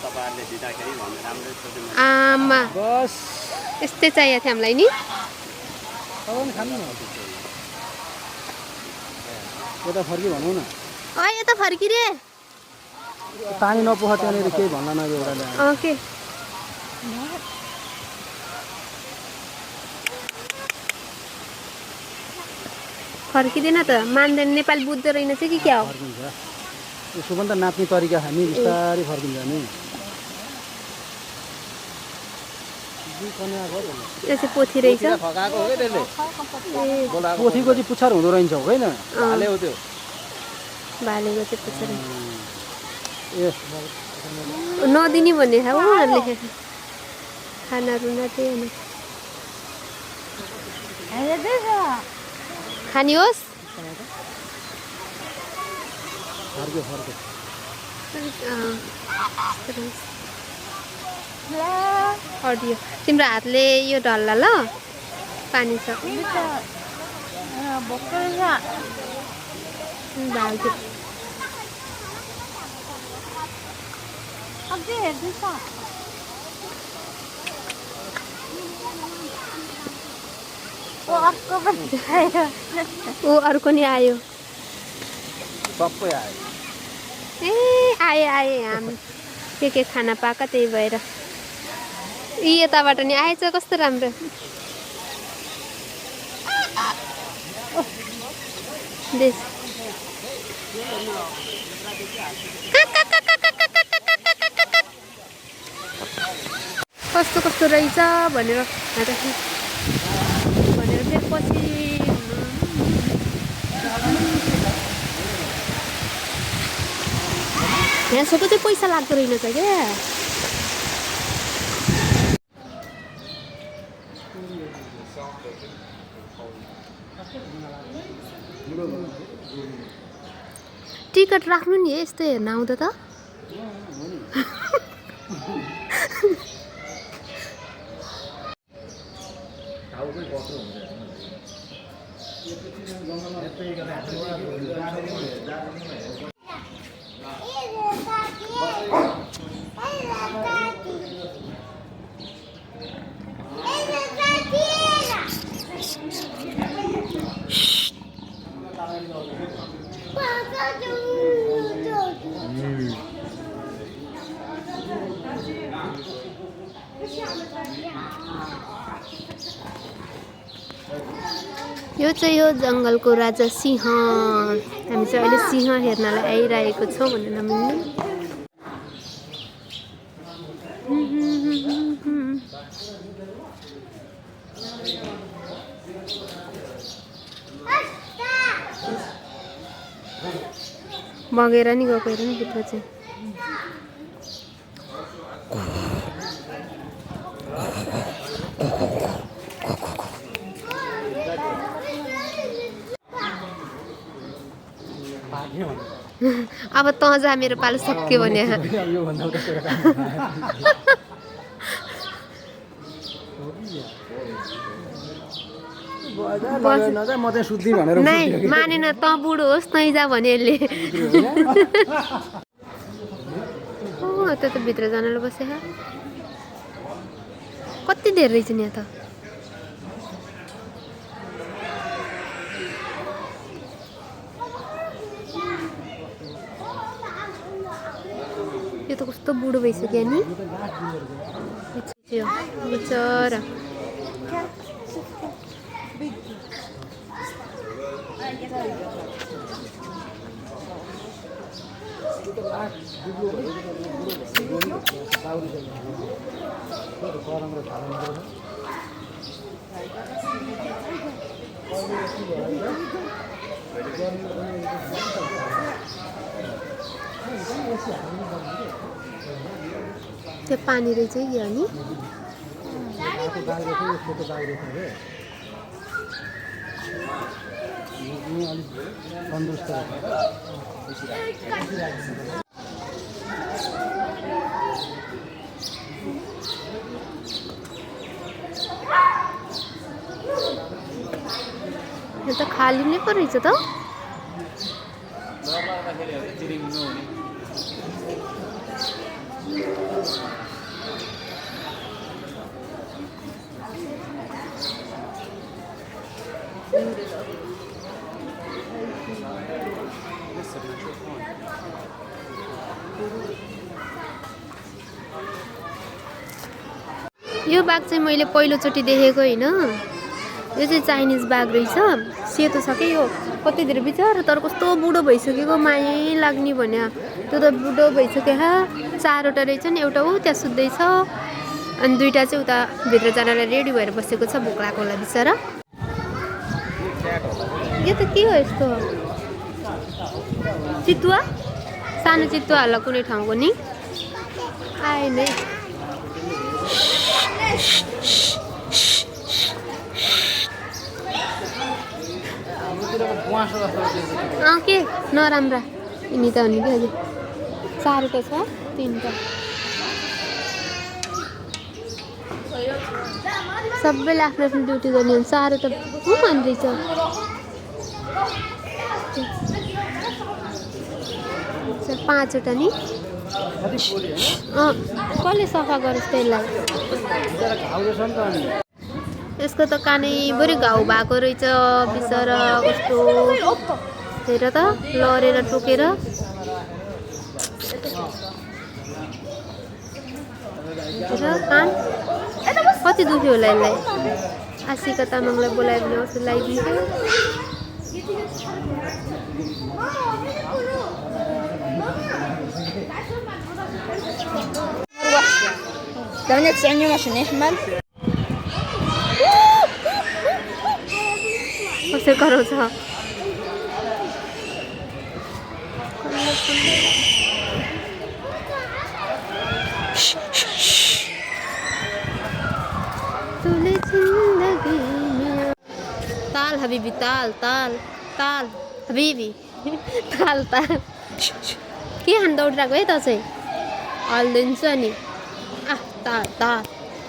तपाईहरुले दिँदाखेरि भन्नु राम्रै सोच्नु आमा बस यस्तै चाहिएको थियो हामीलाई नि तपाईले खानु न यता फर्की भनौ न यता फर्की रे पानी नपोख त्यहाँनिर केही भन्ला न एउटाले ओके फर्किँदैन त मान्दैन नेपाल बुझ्दो रहेन चाहिँ कि क्या हो फर्किन्छ उसको पनि त नाच्ने तरिका छ नि बिस्तारै फर्किन्छ नि यो चाहिँ पोथी रहेछ फकाएको हो के त्यसले पोथीको चाहिँ पुच्छर हुँदो रहेछ होइन हाले हो त्यो भालेको चाहिँ पुच्छर ए नदिने भन्ने हो उनीहरूले खाना रुना त्यही होइन खानी होस् फर्क्यो फर्क्यो अडियो तिम्रो हातले यो ढल्ला ल पानी छ भाल्थ्यो ऊ अर्को नि आयो सबै आयो ए आए हामी के खाना पाएको त्यही भएर यी यताबाट नि आएछ कस्तो राम्रो देश कस्तो कस्तो रहेछ भनेर फेरि पछि यहाँ सबै चाहिँ पैसा लाग्दो रहेनछ क्या टिकट राख्नु नि यस्तो हेर्न आउँदा त यो चाहिँ हो जङ्गलको राजा सिंह हामी चाहिँ अहिले सिंह हेर्नलाई आइरहेको छौँ भनेर मिल्ने बगेर नि गएको हेर नि भित्र चाहिँ अब त जा मेरो पालो सक्यो भने नै मानेन त बुढो होस् तै जा भने यसले त भित्र जानलाई बसे कति धेरै रहेछ नि यहाँ त यो त कस्तो बुढो भइसक्यो नि बिचरा त्यो पानी रहेछ यो नि यो त खाली नै पो रहेछ त यो बाघ चाहिँ मैले पहिलोचोटि देखेको होइन। यो चाहिँ चाइनिज बाघ रहेछ। सेतो छ कि यो कति धेरै बिचार तर कस्तो बुढो भइसकेको मायै लाग्ने भन्यो। त्यो त बुढो भइसक्यो। 4वटा रहेछ नि एउटा ऊ त्यहाँ सुत्दैछ अनि 2टा चाहिँ उता भित्र जानलाई रेडी भएर बसेको छ भोक लागेको होला बिचरा। यो त के हो यस्तो चितुवा सानो चितुवा होला कुनै ठाउँको नि आएन है। के नराम्रा यिनी त हो नि कि हजुर 4वटा छ 3टा सबैले आफ्नो आफ्नो ड्युटी गर्ने हुन्छ। 4वटा को भन्छ 5वटा नि कसले सफा गरोस् त्यसलाई। यसको त कानैभरि घाउ भएको रहेछ बिचरा कस्तो हेर त लडेर टोकेर। कान कति दुख्यो होला यसलाई। आशिका तामाङलाई बोलायो भने अस्ति लगाइदिन्थ्यो। دعني 90 يوم عشان يحمل. कसै कराउँछ ताल हबीबी ताल ताल ताल हबीबी ताल ताल के हान दौडिरहेको है त चाहिँ हालिदिन्छु नि ताल ताल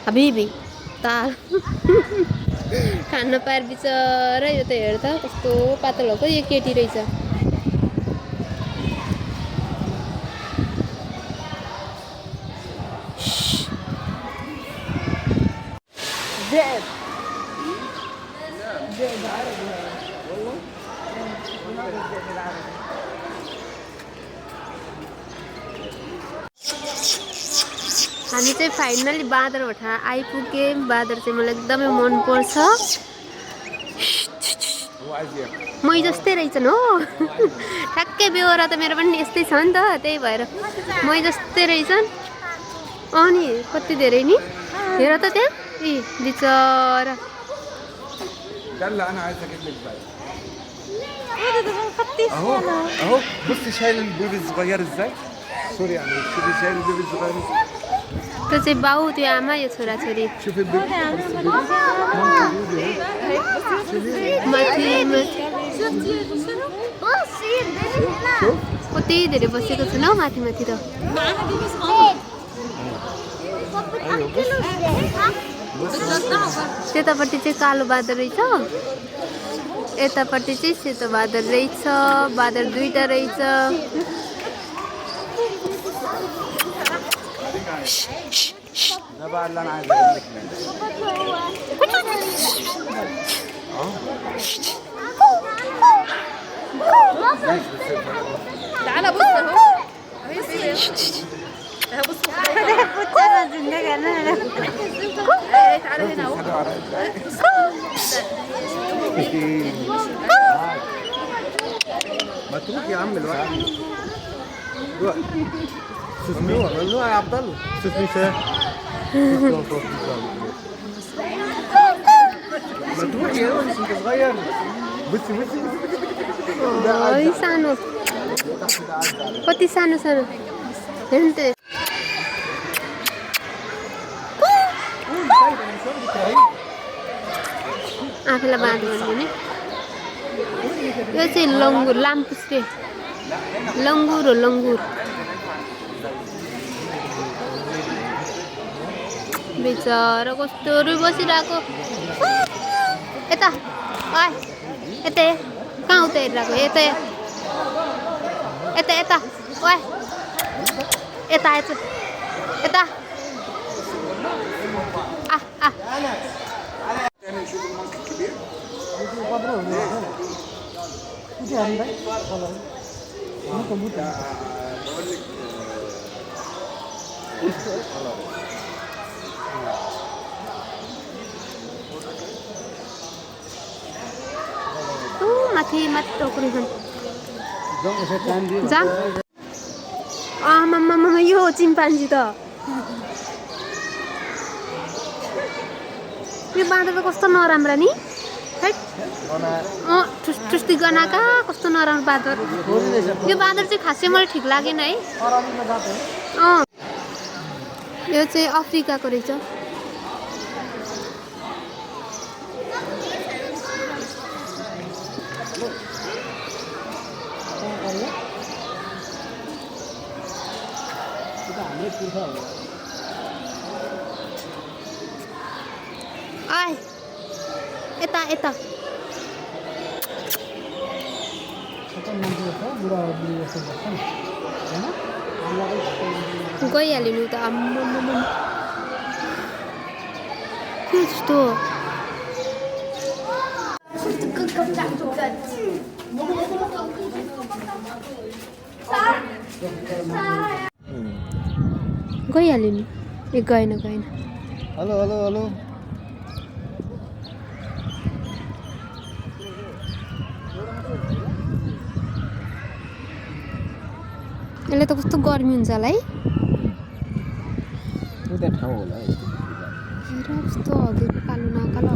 हबीबी ताल खान पाएर बिचरा यो त हेर त कस्तो पातलो भएको यो केटी रहेछ। हामी चाहिँ फाइनली बाँदरभटा आइपुगे। बाँदर चाहिँ मलाई एकदमै मनपर्छ। मै जस्तै रहेछन् हो ठ्याक्कै बेहोरा त मेरो पनि यस्तै छ नि त त्यही भएर मै जस्तै रहेछन्। अनि कति धेरै नि हेर त त्यहाँ ए बिचरा اهو بصي شايل البيبي الصغير ازاي سوري يعني شوفي شايل البيبي الصغير ازاي त्यो चाहिँ बाउ त्यो आमा यो छोराछोरी شوفي البيبي माथि कति धेरै बसेको छ न माथि माथि त। त्यतापट्टि चाहिँ कालो बादर रहेछ यतापट्टि चाहिँ सेतो बादर रहेछ। बादर 2टा रहेछ। ده بقى اللي انا عايز اقول لك منه تعالى بص اهو بص تعالى هنا اهو ما تروح يا عم الوقت روح ممنوع ممنوع يا عبد الله شوف مين شايف ما تروح يا ولد انت صغير بصي بصي सानो कति सानो सानो हेर्नु त आफूलाई बाँध्नु भने यो चाहिँ लङ्गुर लामपुस्टे लङ्गुर हो लङ्गुर। बेचारा कस्तो बसिरहेको यता यता कहाँ उता हेरिरहेको यता यता यता यता यता यता माथि माथि टोक्नु छन् जाउँ यसो टाइम दियो जा आमामामा यो चिम्पान्जी त यो बाँदर त कस्तो नराम्रो नि है ठुस्टी गनाका कस्तो नराम्रो बाँदर यो बाँदर चाहिँ खासै मलाई ठिक लागेन है यो चाहिँ अफ्रिकाको रहेछ आय यता यता गइहाल्यो नि त आम्मामा के यस्तो गइहाल्यो नि ए गएन गएन हेलो हेलो हेलो यसले त कस्तो गर्मी हुन्छ होला है उता ठाउँ होला हेर कस्तो हजुर कालो नकालो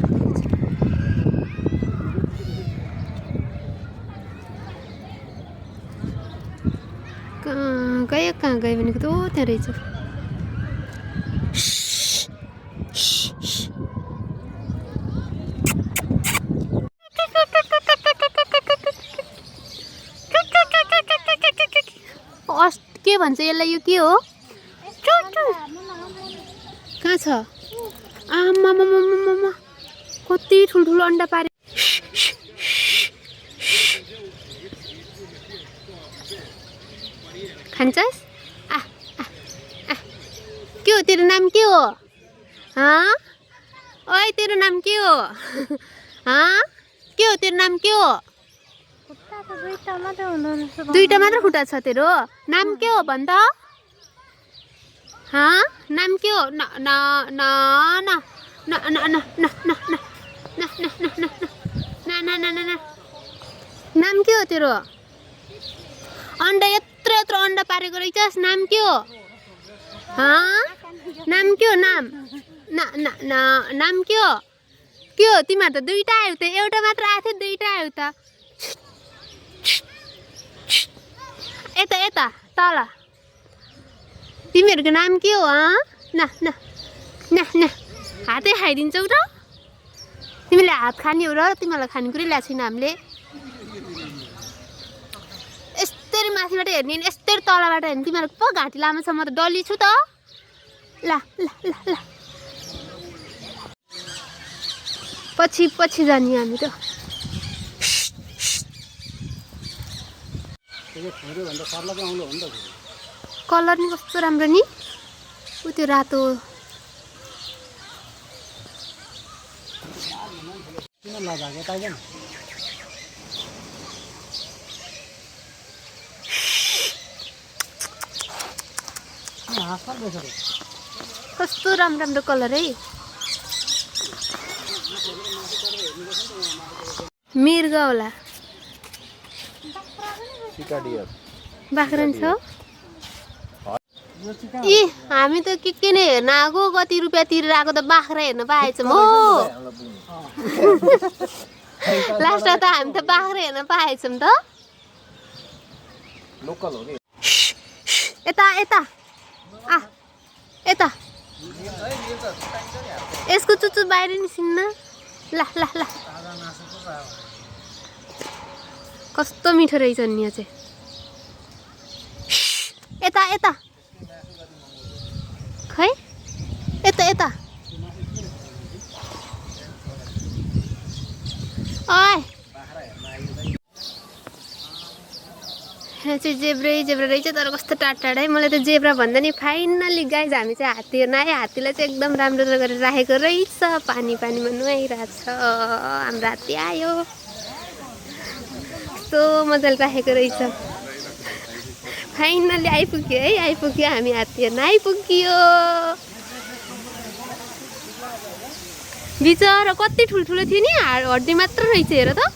कहाँ गयो भनेको त त्यहाँ रहेछ के भन्छ यसलाई यो के हो कहाँ छ आमामामामा कति ठुल्ठुलो अन्डा पारे खान्छस् के हो तेरो नाम के हो ओइ तेरो नाम के हो के हो तेरो नाम के हो दुईटा मात्र खुट्टा छ तेरो नाम के हो भन् त नाम के हो न न न न न न न न न न न न नाम के हो तेरो अन्डा यत्रो यत्रो अन्डा पारेको रहेछस् नाम के हो नाम के हो नाम न न न नाम के हो तिमीहरू त दुईटा आयो त एउटा मात्र आएको थियो दुईटा आयो त यता यता तल तिमीहरूको नाम के हो न न न न हातै खाइदिन्छौ र तिमीले हात खाने हो र तिमीहरूलाई खानेकुरै ल्याएको छैन हामीले यस्तरी माथिबाट हेर्ने यस्तरी तलबाट हेर्ने तिमीहरूको पो घाँटी लामो छ म त डल्ली छु त ल ल ल ल पछि पछि जाने हामी त कलर नि कस्तो राम्रो नि उ त्यो रातो कस्तो राम्रो राम्रो कलर है मृग होला बाख्रा छ ए हामी त के नै हेर्न आएको कति रुपियाँ तिरेर आएको त बाख्रा हेर्न पाएछौँ हो लास्टमा त हामी त बाख्रा हेर्न पाएछौँ त लोकल हो नि यता यता यता यसको चुच्चु बाहिर निस्किन्न ल ल ल कस्तो मिठो रहेछ नि यो चाहिँ यता यता खै यता यता ओइ यहाँ चाहिँ जेब्रै जेब्रा रहेछ तर कस्तो टाढा है मलाई त जेब्रा भन्दा नि फाइनली गाइज हामी चाहिँ हात्ती हेर्न आयो हात्तीलाई चाहिँ एकदम राम्रो गरेर राखेको रहेछ पानी पानीमा नुहाइरहेको छ हाम्रो हात्ती आयो कस्तो मजाले राखेको रहेछ फाइनली आइपुग्यो है आइपुग्यो हामी हात्ती हेर्न आइपुग्यो बिचरा कति ठुल्ठुलो थियो नि हड्डी मात्र रहेछ हेर त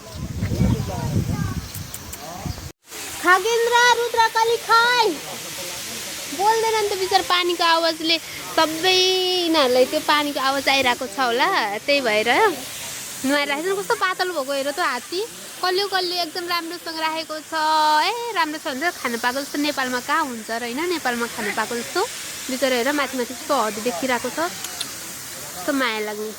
खगेन्द्र रुद्रकाली खै बोल्दैन नि त बिचार पानीको आवाजले सबै यिनीहरूलाई त्यो पानीको आवाज आइरहेको छ होला त्यही भएर नुहाइरहेको कस्तो पातलो भएको हेर त हात्ती कलियो एकदम राम्रोसँग राखेको छ राम्रो छ भने खानु पाएको जस्तो नेपालमा कहाँ हुन्छ र होइन नेपालमा खानु पाएको जस्तो बिचरा हेर माथि कस्तो हड्डी देखिरहेको छ कस्तो माया लाग्ने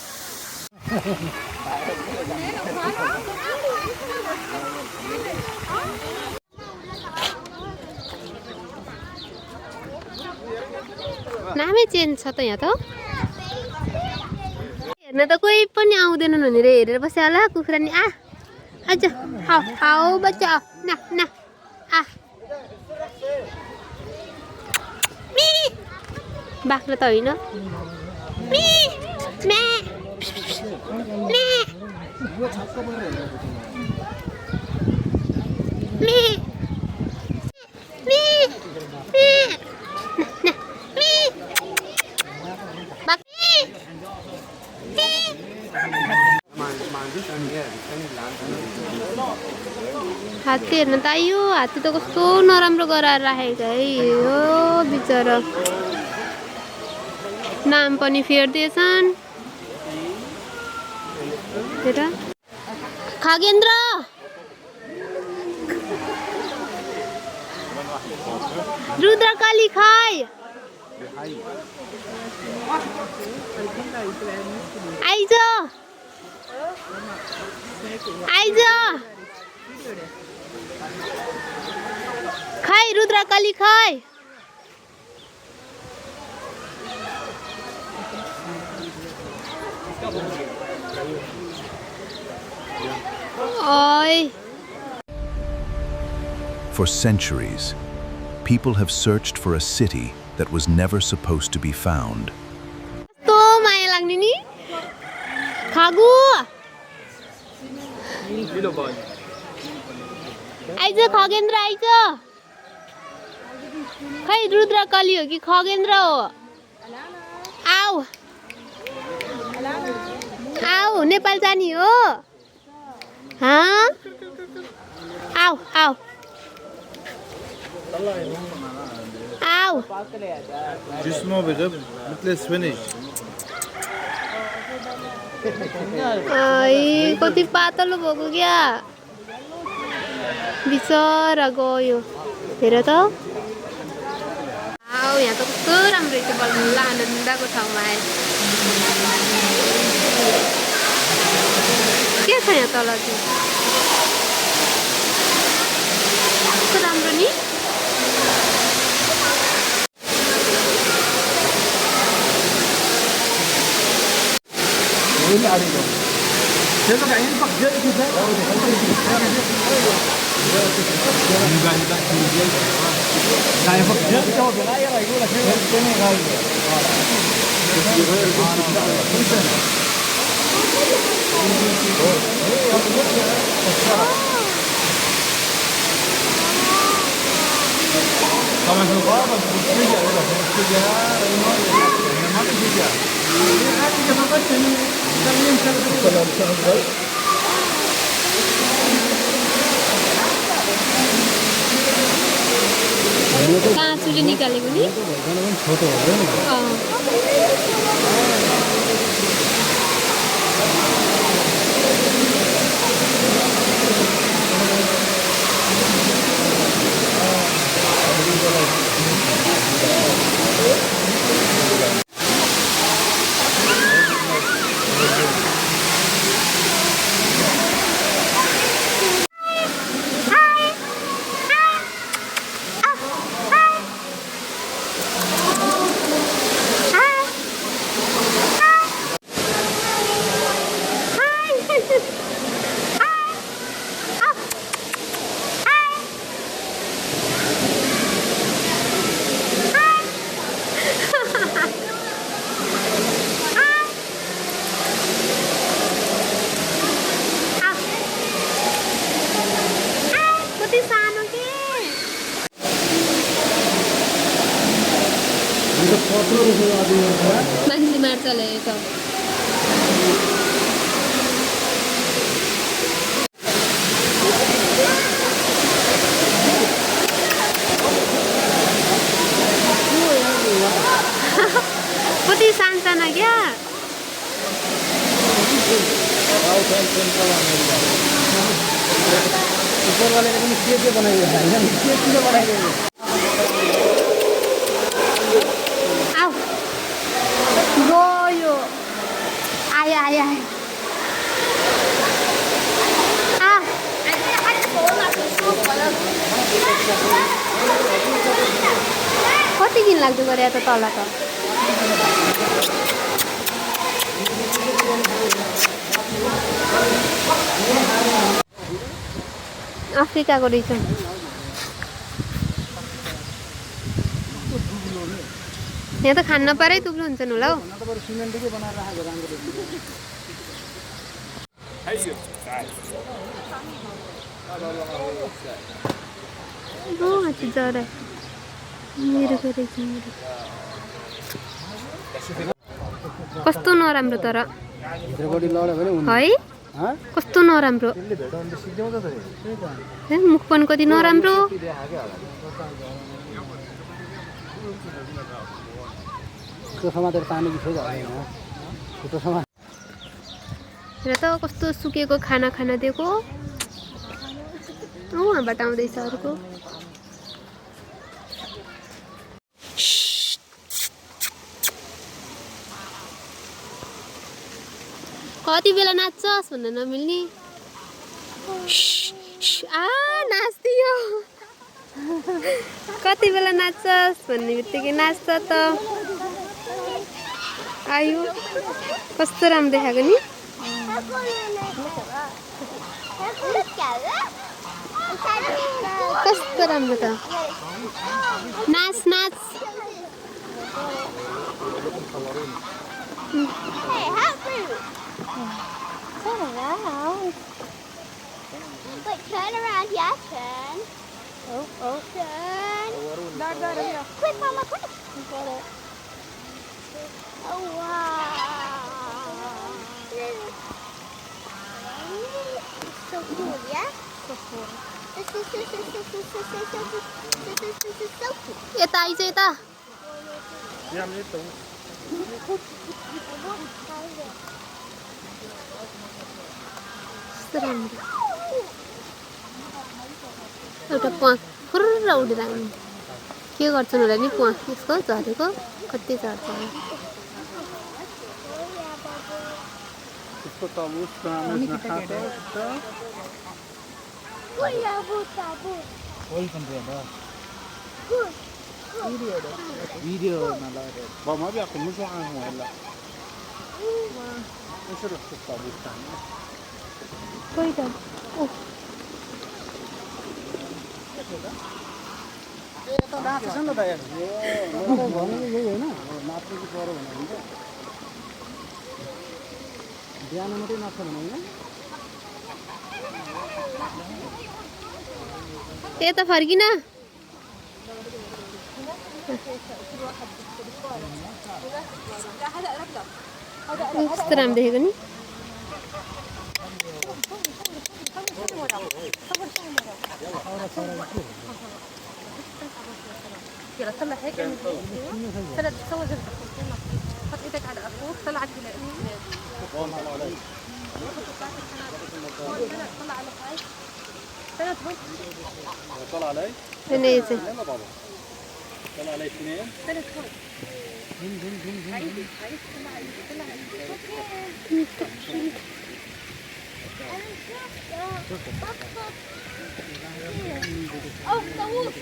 नामै चेन्ज छ त यहाँ त हेर्न त कोही पनि आउँदैनन् भनेर हेरेर बस्यो होला कुखुरा नि आज आओ बच्चा ना ना बाख्रा त होइन हात्ती हेर्न त आयो हात्ती त कस्तो नराम्रो गराएर राखेको है हो बिचरा नाम पनि फेर्दैछन् हेर खगेन्द्र रुद्रकाली खै आइज खै रुद्रकाली खै For centuries, people have searched for a city that was never supposed to be found. तो माया लाग्ने नि खागु आइज खगेन्द्र आइज खै रुद्रकाली हो कि खगेन्द्र हो आऊ आऊ नेपाल जाने हो हाँ आऊ आऊ आऊ Just move it up. Let's finish. कति पातलो भएको क्या बिचरा गयो हेर त आऊ यहाँ त कस्तो राम्रो रहेछ बल्ल आनन्दको ठाउँमा आयो के छ यहाँ तल चाहिँ कस्तो राम्रो नि कहाँ चुली निकालेको नि मान्छे मार्छ ल्याएको क्या ऊपर वाले ने पनि के बनाइदियो हैन के बनाइदियो आऊ गयो आयो आयो आयो कति दिन लाग्छ गरे त तल त अफ्रिकाको रहेछ यहाँ त खान नपारै तुप्नु हुन्छ नि होला हौ सिमेन्टकै बनाएर राखेको राम्रो जरा मेरो रहेछ मेरो कस्तो नराम्रो तर भित्रपट्टि लड्यो भने हुन्छ है कस्तो नराम्रो त्यसले भेट्यो भने सिक्दैउँछ त त्यही त हे मुख पनि कति नराम्रो त्यो समातेर पानी कि छैन त्यो समा र त कस्तो सुकेको खाना खाना दिएको उहाँबाट आउँदैछ अर्को कति बेला नाच्छस् भन्न नमिल्ने आ नाच्दियो कति बेला नाच्छस् भन्ने बित्तिकै नाच्छ त आयो कस्तो राम्रो देखाएको नि कस्तो राम्रो त नाच नाच Turn around. Wait, turn around, yeah, turn. Oh, turn. Quick, Mama, quick. Oh, wow. So cool, yeah? So cool. This is so cool. यता आइज यता एउटा प्वाँ फुर्र उडेर आउने के गर्छन् होला नि प्वाँ यसको झरेको कति झर्छ होला त्यसको तबुस काममा खान्छ वेलकम टु द भिडियो नलाएर बमा भी आपको मुझे आना हुआ है ऐसे रखते तबुस काम कोही त ओ त नाच्छ नि त यार भनेको यही हैन नाच्नु कि पऱ्यो भने हुन्छ बिहान मात्रै नाच्छ भने हैन यता फर्किन कस्तो राम्रो देखेको नि يلا طلع هيك ثلاث تصور حط ايدك على اخوك طلع كده طلع على هاي ثلاث هون طلع علي هنا يجي يلا بابا طلع علي اثنين ثلاث هون Oh, طاووس.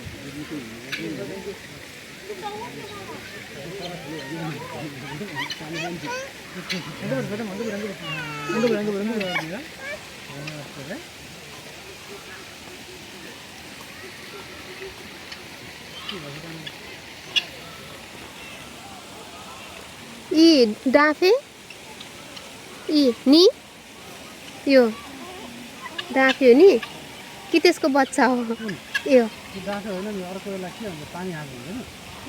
यी डाँफे यी नि यो डाँफे हो नि कि त्यसको बच्चा हो यो डाँफे होइन नि अर्को बेला के हुन्छ पानी हाल्नु हुन्छ नि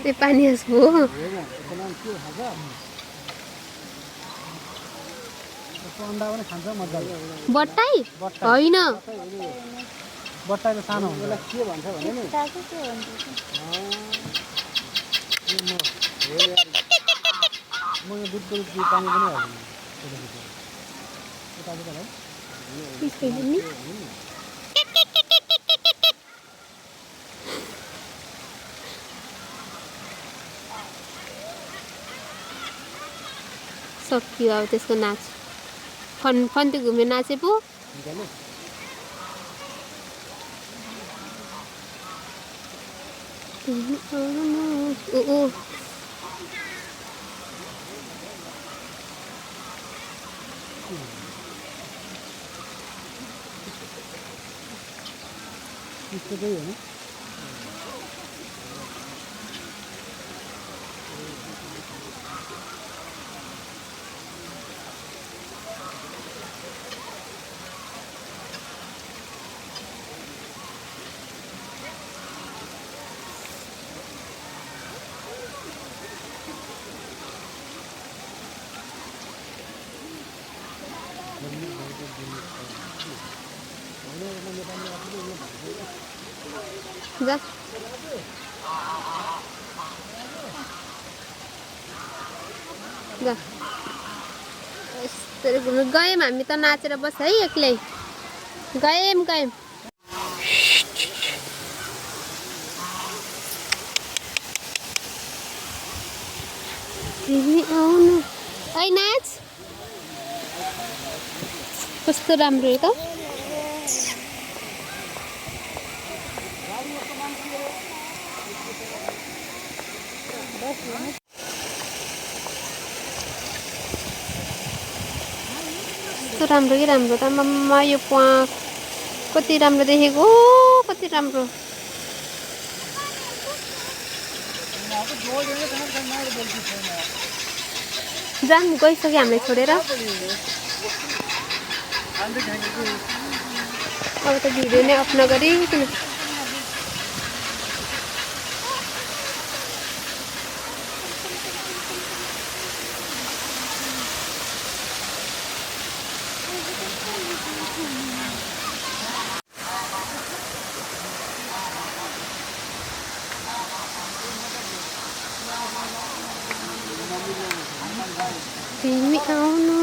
त्यो पानी हाँस हो त्यसको नाम के खान्छ त्यसको अन्डा पनि खान्छ मजाले बट्टाई होइन बट्टाइ त सानो हुन्छ यसलाई के भन्छ भने नि म यो दुधको पानी पनि हाल्दिनँ सकियो अब त्यसको नाच फन्ती घुमे नाचे पो त्यस्तो चाहिँ होइन जा जा यसरी घुम्नु गयौँ हामी त नाचेर बस है एक्लै गयौँ तिमी आउनु ऐ नाच कस्तो राम्रो त कस्तो राम्रो कि राम्रो त मम्मा यो प्वाक कति राम्रो देखेको कति राम्रो जान गइसक्यो हामीलाई छोडेर अब त भिडियो नै अफ नगरी तिमी आउनु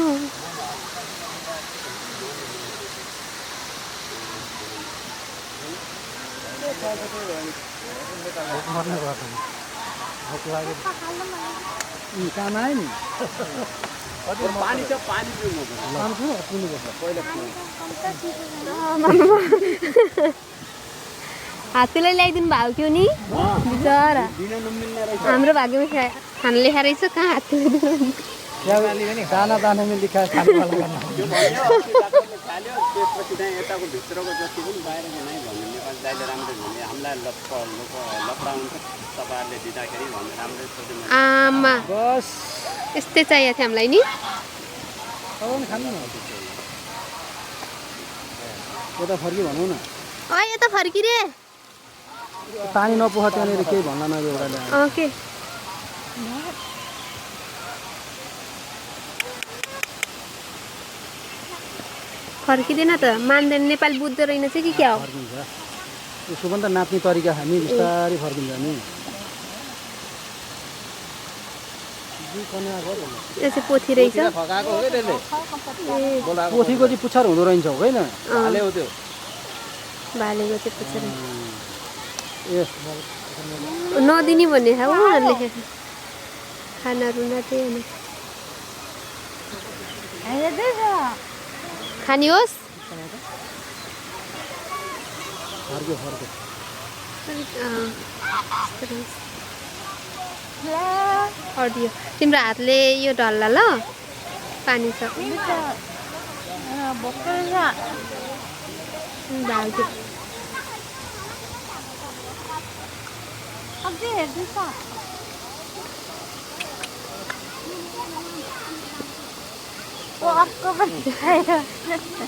काम आयो नि पानी छ पानी पिउनुपर्छ पहिला हात्तीलाई ल्याइदिनु भएको थियो नि बिचरा हाम्रो भाग्यमा खाना लेखा रहेछ कहाँ हात्तीले दाना दानामा लिखा खाल्यो त्यसपछि चाहिँ यताको भित्रको जति पनि बाहिरको नै भन्नु नेपाली दाइले राम्रो भने हामीलाई लफडा हुन्छ तपाईँहरूले दिँदाखेरि भन्नु राम्रै सोध्नु आमा बस यस्तै चाहिएको थियो हामीलाई नि तपाईँ खानु न यता फर्की भनौँ न यता फर्की रे पानी नपुख त्यहाँनिर केही भन्ला नगयो एउटाले ओके फर्किँदैन त मान्दैन नेपाल बुझ्दो रहेन चाहिँ कि क्या हो फर्किन्छ यसो पनि त नाच्ने तरिका हामी बिस्तारै फर्किन्छ नि यो चाहिँ पोथी रहेछ फकाएको हो कि त्यसले पोथीको चाहिँ पुच्छर हुँदो रहेछ होइन हाले हो त्यो भालेको चाहिँ पुच्छर ए नदिने भन्ने हो लेखेको खानाहरू नदिए खाने होस् फर्क्यो फर्क्यो अडियो तिम्रो हातले यो ढल्ला ल पानी छ भाग्यो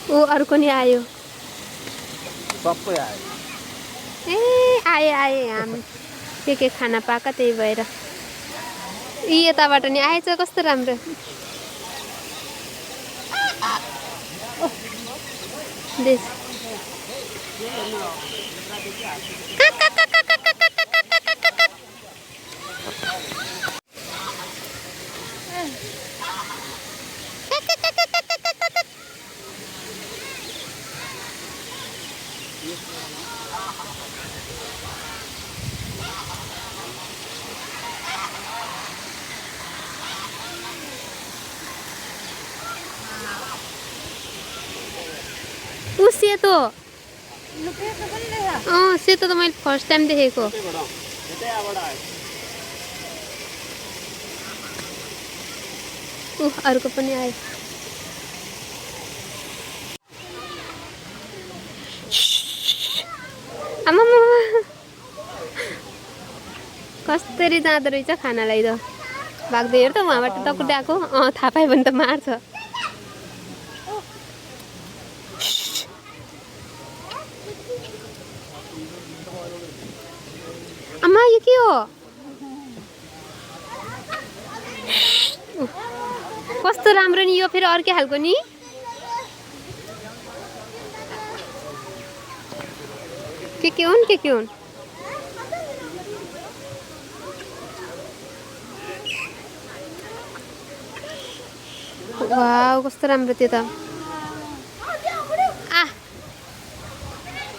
ऊ अर्को नि आयो सबै आयो ए आए हामी के खाना पाएको त्यही भएर यी यताबाट नि आएछ कस्तो राम्रो देश ऊ सेतो सेतो त मैले फर्स्ट टाइम देखेको अर्को पनि आयो आमा कसरी जाँदो रहेछ खानालाई त भाग्दै हेर त उहाँबाट दकुर्दै आएको थाहा पायो भने त मार्छ आमा यो के हो कस्तो राम्रो नि यो फेरि अर्कै खालको नि के हुन् के हुन् वाउ कस्तो राम्रो त्यो त आ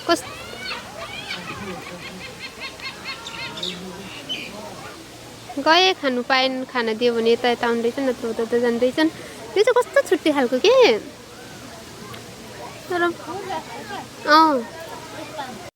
कस्तो गए खानु पाएन खाना दियो भने यता यता आउँदैछन् नत्र उता त जाँदैछन् त्यो चाहिँ कस्तो छुट्टी खालको के तर